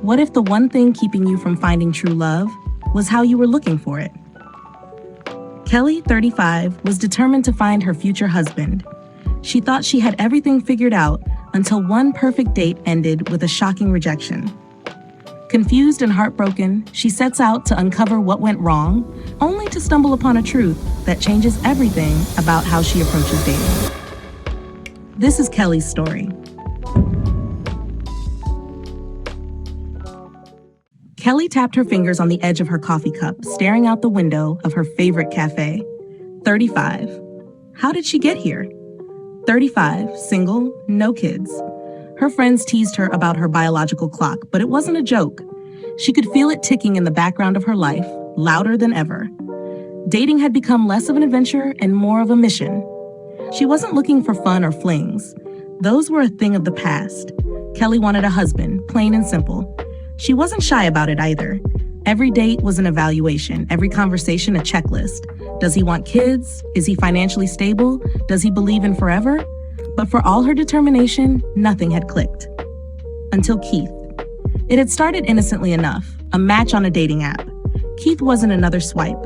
What if the one thing keeping you from finding true love was how you were looking for it? Kelly, 35, was determined to find her future husband. She thought she had everything figured out until one perfect date ended with a shocking rejection. Confused and heartbroken, she sets out to uncover what went wrong, only to stumble upon a truth that changes everything about how she approaches dating. This is Kelly's story. Kelly tapped her fingers on the edge of her coffee cup, staring out the window of her favorite cafe. 35. How did she get here? 35, single, no kids. Her friends teased her about her biological clock, but it wasn't a joke. She could feel it ticking in the background of her life, louder than ever. Dating had become less of an adventure and more of a mission. She wasn't looking for fun or flings. Those were a thing of the past. Kelly wanted a husband, plain and simple. She wasn't shy about it either. Every date was an evaluation, every conversation a checklist. Does he want kids? Is he financially stable? Does he believe in forever? But for all her determination, nothing had clicked. Until Keith. It had started innocently enough, a match on a dating app. Keith wasn't another swipe.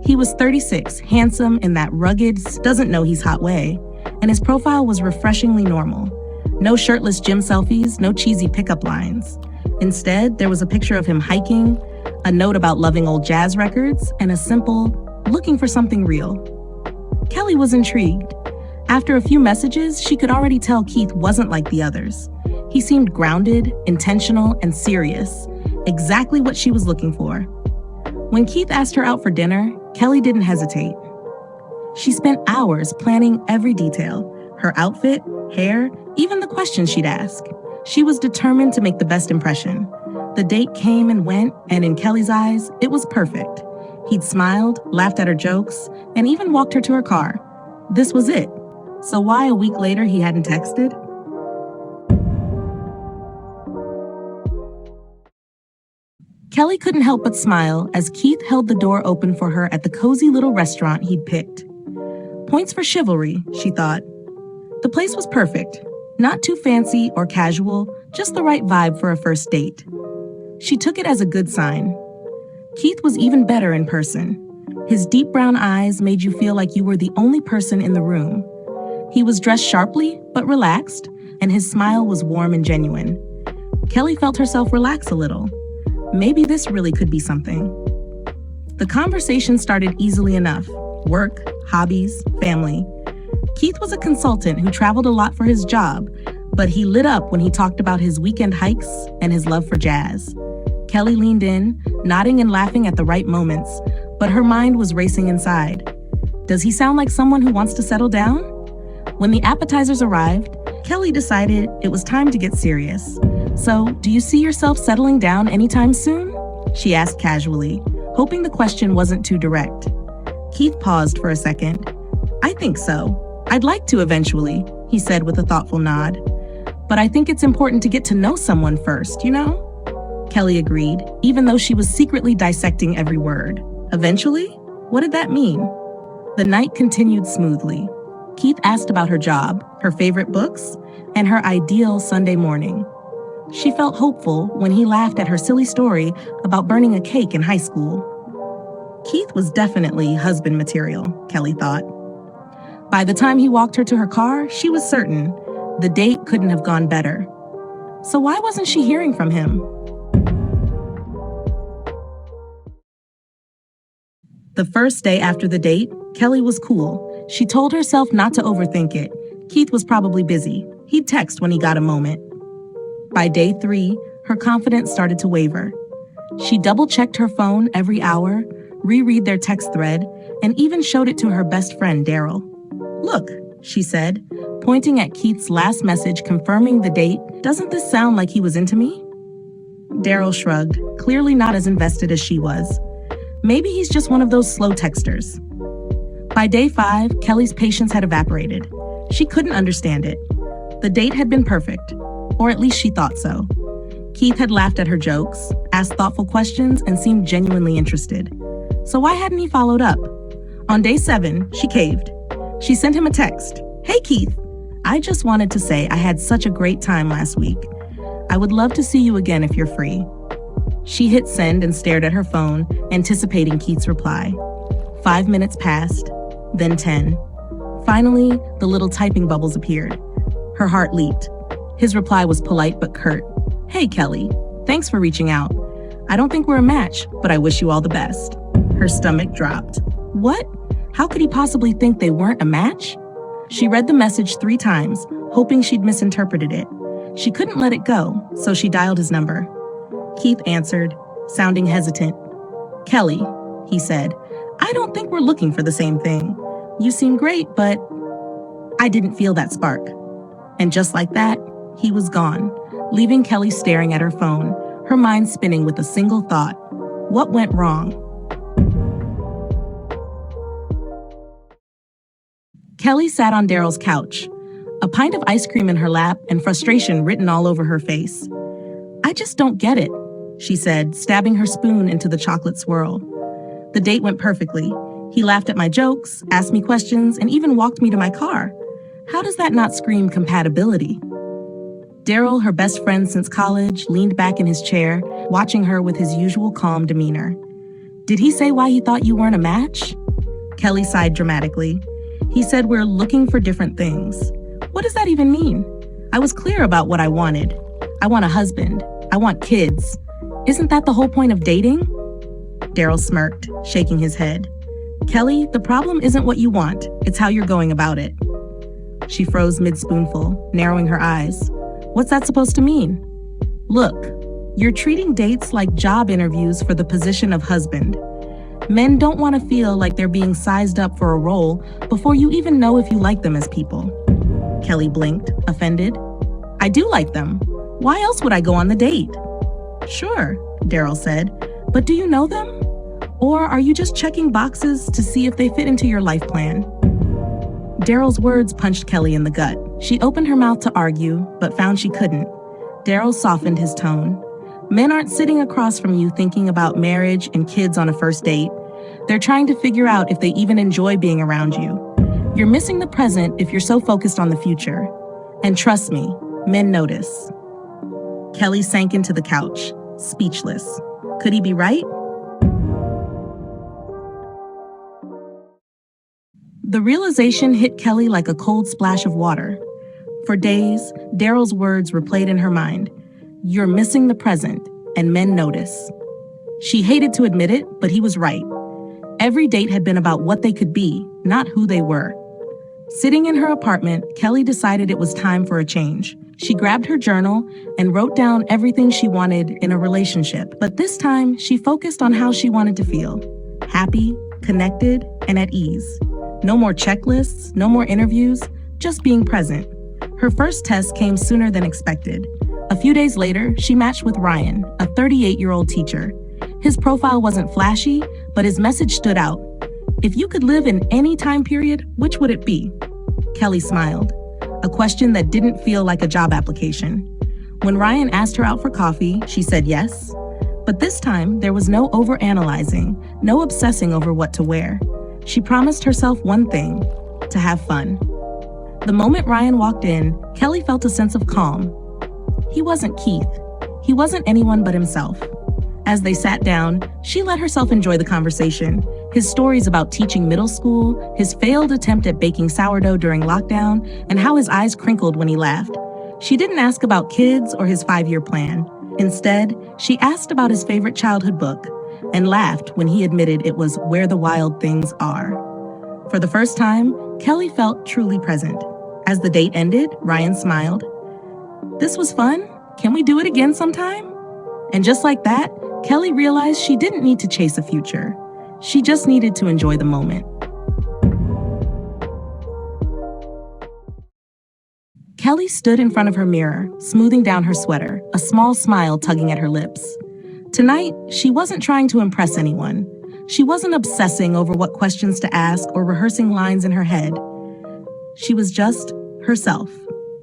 He was 36, handsome in that rugged, doesn't know he's hot way, and his profile was refreshingly normal. No shirtless gym selfies, no cheesy pickup lines. Instead, there was a picture of him hiking, a note about loving old jazz records, and a simple, looking for something real. Kelly was intrigued. After a few messages, she could already tell Keith wasn't like the others. He seemed grounded, intentional, and serious, exactly what she was looking for. When Keith asked her out for dinner, Kelly didn't hesitate. She spent hours planning every detail, her outfit, hair, even the questions she'd ask. She was determined to make the best impression. The date came and went, and in Kelly's eyes, it was perfect. He'd smiled, laughed at her jokes, and even walked her to her car. This was it. So why a week later he hadn't texted? Kelly couldn't help but smile as Keith held the door open for her at the cozy little restaurant he'd picked. Points for chivalry, she thought. The place was perfect. Not too fancy or casual, just the right vibe for a first date. She took it as a good sign. Keith was even better in person. His deep brown eyes made you feel like you were the only person in the room. He was dressed sharply, but relaxed, and his smile was warm and genuine. Kelly felt herself relax a little. Maybe this really could be something. The conversation started easily enough. Work, hobbies, family. Keith was a consultant who traveled a lot for his job, but he lit up when he talked about his weekend hikes and his love for jazz. Kelly leaned in, nodding and laughing at the right moments, but her mind was racing inside. Does he sound like someone who wants to settle down? When the appetizers arrived, Kelly decided it was time to get serious. So, do you see yourself settling down anytime soon? She asked casually, hoping the question wasn't too direct. Keith paused for a second. I think so. I'd like to eventually, he said with a thoughtful nod. But I think it's important to get to know someone first, you know? Kelly agreed, even though she was secretly dissecting every word. Eventually? What did that mean? The night continued smoothly. Keith asked about her job, her favorite books, and her ideal Sunday morning. She felt hopeful when he laughed at her silly story about burning a cake in high school. Keith was definitely husband material, Kelly thought. By the time he walked her to her car, she was certain the date couldn't have gone better. So why wasn't she hearing from him? The first day after the date, Kelly was cool. She told herself not to overthink it. Keith was probably busy. He'd text when he got a moment. By day 3, her confidence started to waver. She double-checked her phone every hour, reread their text thread, and even showed it to her best friend, Daryl. Look, she said, pointing at Keith's last message confirming the date. Doesn't this sound like he was into me? Daryl shrugged, clearly not as invested as she was. Maybe he's just one of those slow texters. By day 5, Kelly's patience had evaporated. She couldn't understand it. The date had been perfect, or at least she thought so. Keith had laughed at her jokes, asked thoughtful questions, and seemed genuinely interested. So why hadn't he followed up? On day 7, she caved. She sent him a text. Hey, Keith. I just wanted to say I had such a great time last week. I would love to see you again if you're free. She hit send and stared at her phone, anticipating Keith's reply. 5 minutes passed, then 10. Finally, the little typing bubbles appeared. Her heart leaped. His reply was polite but curt. "Hey, Kelly. Thanks for reaching out. I don't think we're a match, but I wish you all the best." Her stomach dropped. What? How could he possibly think they weren't a match? She read the message 3 times, hoping she'd misinterpreted it. She couldn't let it go, so she dialed his number. Keith answered, sounding hesitant. "Kelly," he said, "I don't think we're looking for the same thing. You seem great, but I didn't feel that spark." And just like that, he was gone, leaving Kelly staring at her phone, her mind spinning with a single thought. What went wrong? Kelly sat on Daryl's couch, a pint of ice cream in her lap and frustration written all over her face. "I just don't get it," she said, stabbing her spoon into the chocolate swirl. "The date went perfectly. He laughed at my jokes, asked me questions, and even walked me to my car. How does that not scream compatibility?" Daryl, her best friend since college, leaned back in his chair, watching her with his usual calm demeanor. "Did he say why he thought you weren't a match?" Kelly sighed dramatically. "He said we're looking for different things." "What does that even mean?" "I was clear about what I wanted. I want a husband. I want kids. Isn't that the whole point of dating?" Daryl smirked, shaking his head. "Kelly, the problem isn't what you want. It's how you're going about it." She froze mid-spoonful, narrowing her eyes. "What's that supposed to mean?" "Look, you're treating dates like job interviews for the position of husband. Men don't want to feel like they're being sized up for a role before you even know if you like them as people." Kelly blinked, offended. "I do like them. Why else would I go on the date?" "Sure," Daryl said, "but do you know them? Or are you just checking boxes to see if they fit into your life plan?" Daryl's words punched Kelly in the gut. She opened her mouth to argue, but found she couldn't. Daryl softened his tone. "Men aren't sitting across from you thinking about marriage and kids on a first date. They're trying to figure out if they even enjoy being around you. You're missing the present if you're so focused on the future. And trust me, men notice." Kelly sank into the couch, speechless. Could he be right? The realization hit Kelly like a cold splash of water. For days, Daryl's words replayed in her mind. You're missing the present, and men notice. She hated to admit it, but he was right. Every date had been about what they could be, not who they were. Sitting in her apartment, Kelly decided it was time for a change. She grabbed her journal and wrote down everything she wanted in a relationship, but this time she focused on how she wanted to feel. Happy, connected, and at ease. No more checklists, no more interviews, just being present. Her first test came sooner than expected. A few days later, she matched with Ryan, a 38-year-old teacher. His profile wasn't flashy, but his message stood out. If you could live in any time period, which would it be? Kelly smiled, a question that didn't feel like a job application. When Ryan asked her out for coffee, she said yes. But this time, there was no overanalyzing, no obsessing over what to wear. She promised herself one thing, to have fun. The moment Ryan walked in, Kelly felt a sense of calm. He wasn't Keith. He wasn't anyone but himself. As they sat down, she let herself enjoy the conversation. His stories about teaching middle school, his failed attempt at baking sourdough during lockdown, and how his eyes crinkled when he laughed. She didn't ask about kids or his 5-year plan. Instead, she asked about his favorite childhood book and laughed when he admitted it was Where the Wild Things Are. For the first time, Kelly felt truly present. As the date ended, Ryan smiled. This was fun. Can we do it again sometime? And just like that, Kelly realized she didn't need to chase a future. She just needed to enjoy the moment. Kelly stood in front of her mirror, smoothing down her sweater, a small smile tugging at her lips. Tonight, she wasn't trying to impress anyone. She wasn't obsessing over what questions to ask or rehearsing lines in her head. She was just herself.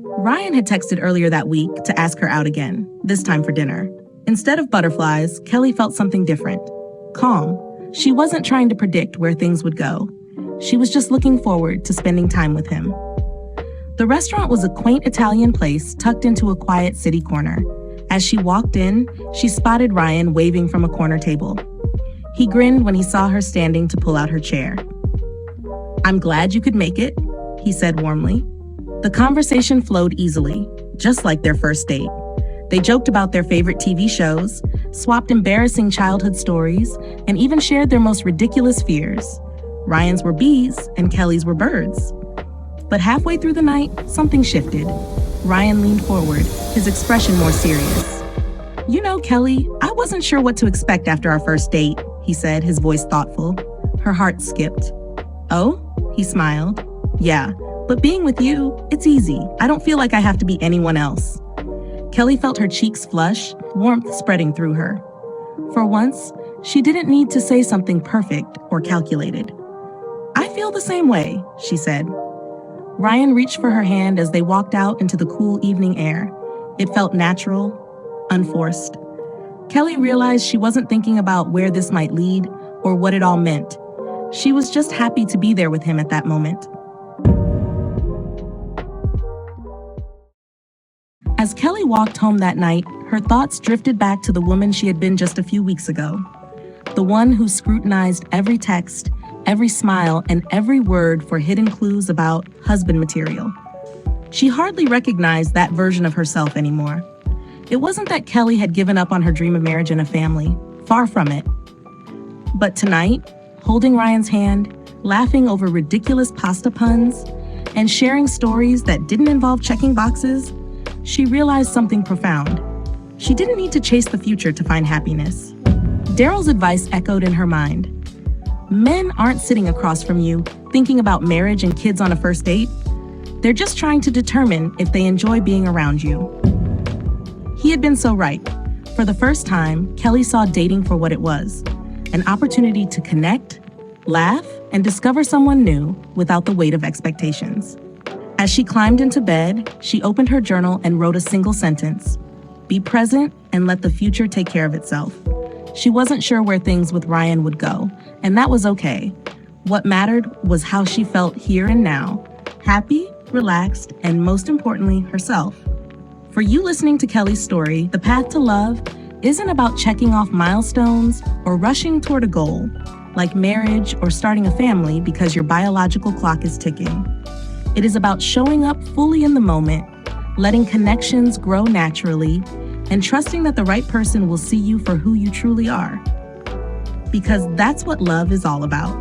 Ryan had texted earlier that week to ask her out again, this time for dinner. Instead of butterflies, Kelly felt something different. Calm. She wasn't trying to predict where things would go. She was just looking forward to spending time with him. The restaurant was a quaint Italian place tucked into a quiet city corner. As she walked in, she spotted Ryan waving from a corner table. He grinned when he saw her standing to pull out her chair. "I'm glad you could make it," he said warmly. The conversation flowed easily, just like their first date. They joked about their favorite TV shows, swapped embarrassing childhood stories, and even shared their most ridiculous fears. Ryan's were bees and Kelly's were birds. But halfway through the night, something shifted. Ryan leaned forward, his expression more serious. "You know, Kelly, I wasn't sure what to expect after our first date," he said, his voice thoughtful. Her heart skipped. "Oh?" He smiled. "Yeah, but being with you, it's easy. I don't feel like I have to be anyone else." Kelly felt her cheeks flush, warmth spreading through her. For once, she didn't need to say something perfect or calculated. "I feel the same way," she said. Ryan reached for her hand as they walked out into the cool evening air. It felt natural, unforced. Kelly realized she wasn't thinking about where this might lead or what it all meant. She was just happy to be there with him at that moment. As Kelly walked home that night, her thoughts drifted back to the woman she had been just a few weeks ago. The one who scrutinized every text, every smile, and every word for hidden clues about husband material. She hardly recognized that version of herself anymore. It wasn't that Kelly had given up on her dream of marriage and a family. Far from it. But tonight, holding Ryan's hand, laughing over ridiculous pasta puns, and sharing stories that didn't involve checking boxes, she realized something profound. She didn't need to chase the future to find happiness. Daryl's advice echoed in her mind. Men aren't sitting across from you, thinking about marriage and kids on a first date. They're just trying to determine if they enjoy being around you. He had been so right. For the first time, Kelly saw dating for what it was, an opportunity to connect, laugh, and discover someone new without the weight of expectations. As she climbed into bed, she opened her journal and wrote a single sentence. Be present and let the future take care of itself. She wasn't sure where things with Ryan would go, and that was okay. What mattered was how she felt here and now, happy, relaxed, and most importantly, herself. For you listening to Kelly's story, the path to love isn't about checking off milestones or rushing toward a goal, like marriage or starting a family because your biological clock is ticking. It is about showing up fully in the moment, letting connections grow naturally, and trusting that the right person will see you for who you truly are. Because that's what love is all about.